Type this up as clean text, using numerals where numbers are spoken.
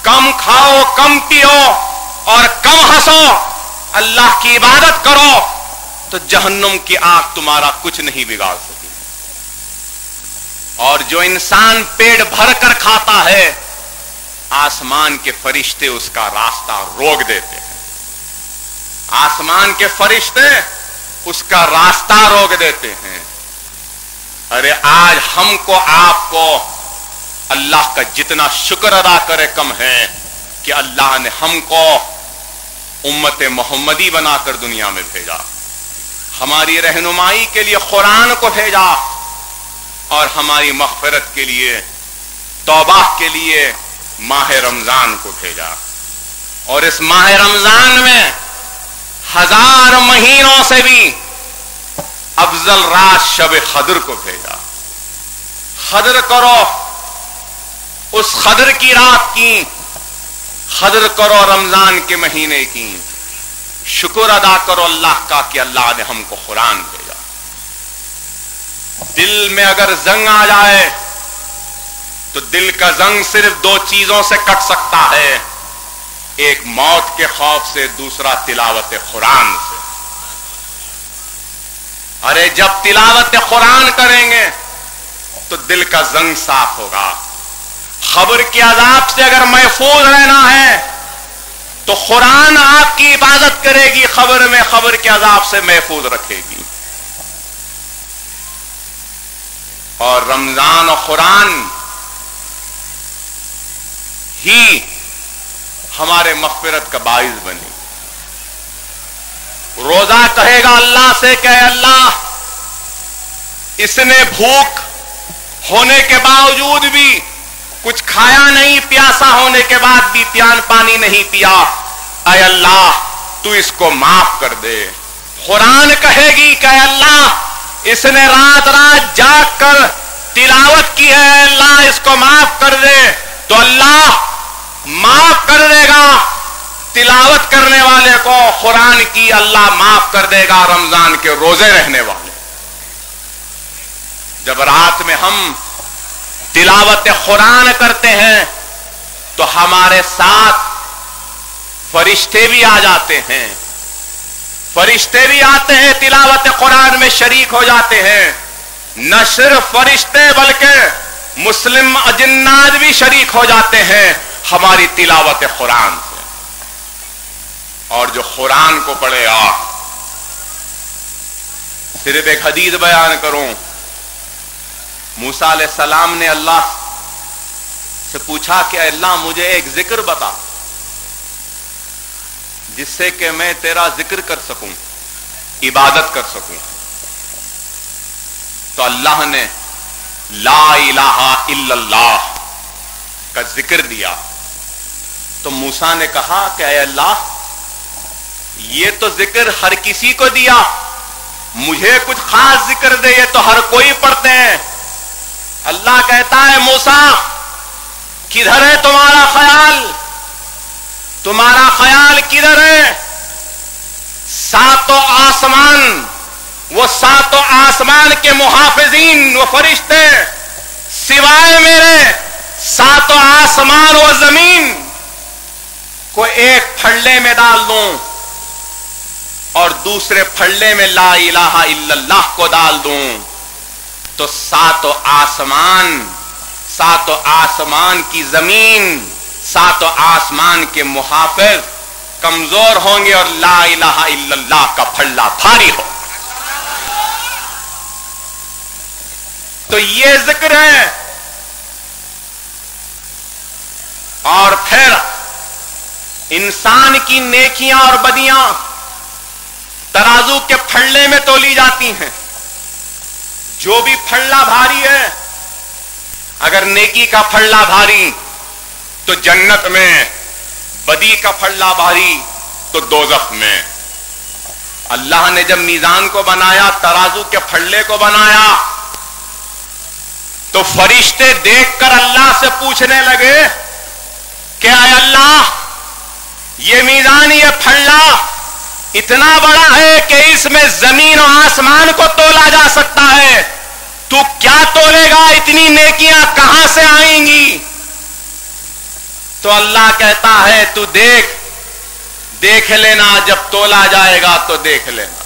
कम खाओ, कम पियो और कम हंसो, अल्लाह की इबादत करो, तो जहन्नुम की आग तुम्हारा कुछ नहीं बिगाड़ सकेगी। और जो इंसान पेट भर कर खाता है, आसमान के फरिश्ते उसका रास्ता रोक देते हैं। आसमान के फरिश्ते उसका रास्ता रोक देते हैं। अरे आज हमको आपको अल्लाह का जितना शुक्र अदा करे कम है कि अल्लाह ने हमको उम्मत मोहम्मदी बनाकर दुनिया में भेजा, हमारी रहनुमाई के लिए कुरान को भेजा और हमारी मग़फ़िरत के लिए, तौबा के लिए माह रमजान को भेजा। और इस माह रमजान में 1000 महीनों से भी अफजल रात शब खदर को भेजा। खदर करो, उस खदर की रात की खदर करो, रमजान के महीने की शुक्र अदा करो अल्लाह का कि अल्लाह ने हमको कुरान भेजा। दिल में अगर जंग आ जाए तो दिल का जंग सिर्फ 2 चीजों से कट सकता है, एक मौत के खौफ से, दूसरा तिलावत कुरान से। अरे जब तिलावत कुरान करेंगे तो दिल का जंग साफ होगा। खबर के अजाब से अगर महफूज रहना है तो कुरान आपकी इबादत करेगी, खबर में खबर के अजाब से महफूज रखेगी। और रमजान और कुरान ही हमारे मग़फ़िरत का बाइस बनी। रोजा कहेगा अल्लाह से, कहे अल्लाह, इसने भूख होने के बावजूद भी कुछ खाया नहीं, प्यासा होने के बाद भी पानी नहीं पिया, ऐ अल्लाह तू इसको माफ कर दे। कुरान कहेगी कि अल्लाह, इसने रात रात जाग कर तिलावत की है, अल्लाह इसको माफ कर दे, तो अल्लाह माफ कर देगा तिलावत करने वाले को। कुरान की अल्लाह माफ कर देगा रमजान के रोजे रहने वाले। जब रात में हम तिलावत कुरान करते हैं तो हमारे साथ फरिश्ते भी आ जाते हैं, फरिश्ते भी आते हैं, तिलावत कुरान में शरीक हो जाते हैं। न सिर्फ फरिश्ते बल्कि मुस्लिम अजिन्नात भी शरीक हो जाते हैं हमारी तिलावत कुरान से। और जो कुरान को पढ़ेगा, सिर्फ एक हदीस बयान करूं, मूसा अलैहिस्सलाम ने अल्लाह से पूछा कि अल्लाह मुझे एक जिक्र बता जिससे कि मैं तेरा जिक्र कर सकूं, इबादत कर सकूं। तो अल्लाह ने ला इलाहा इल्लल्लाह का जिक्र दिया। तो मूसा ने कहा कि ऐ अल्लाह, ये तो जिक्र हर किसी को दिया, मुझे कुछ खास जिक्र दे, ये तो हर कोई पढ़ते हैं। अल्लाह कहता है मूसा, किधर है तुम्हारा ख्याल, तुम्हारा ख्याल किधर है? सातों आसमान, वो सातों आसमान के मुहाफिजीन, वो फरिश्ते, सिवाय मेरे सातों आसमान व जमीन को एक फल्ले में डाल दूं और दूसरे फल्ले में ला इलाहा इल्लल्लाह को डाल दूं, तो सातों आसमान की जमीन, सातों आसमान के मुहाफिज कमजोर होंगे और ला इलाहा इल्लल्लाह का फल्ला भारी हो। तो ये जिक्र है। और फिर इंसान की नेकियां और बदियां तराजू के फल्ले में तोली जाती हैं। जो भी फल्ला भारी है, अगर नेकी का फल्ला भारी तो जन्नत में, बदी का फल्ला भारी तो दोज़ख में। अल्लाह ने जब मीजान को बनाया, तराजू के फल्ले को बनाया, तो फरिश्ते देखकर अल्लाह से पूछने लगे कि अल्लाह, ये मीजान, ये फल्ला इतना बड़ा है कि इसमें जमीन और आसमान को तोला जा सकता है, तू क्या तोलेगा? इतनी नेकियां कहां से आएंगी? تو اللہ کہتا ہے تو دیکھ لینا، جب تولا جائے گا تو دیکھ لینا۔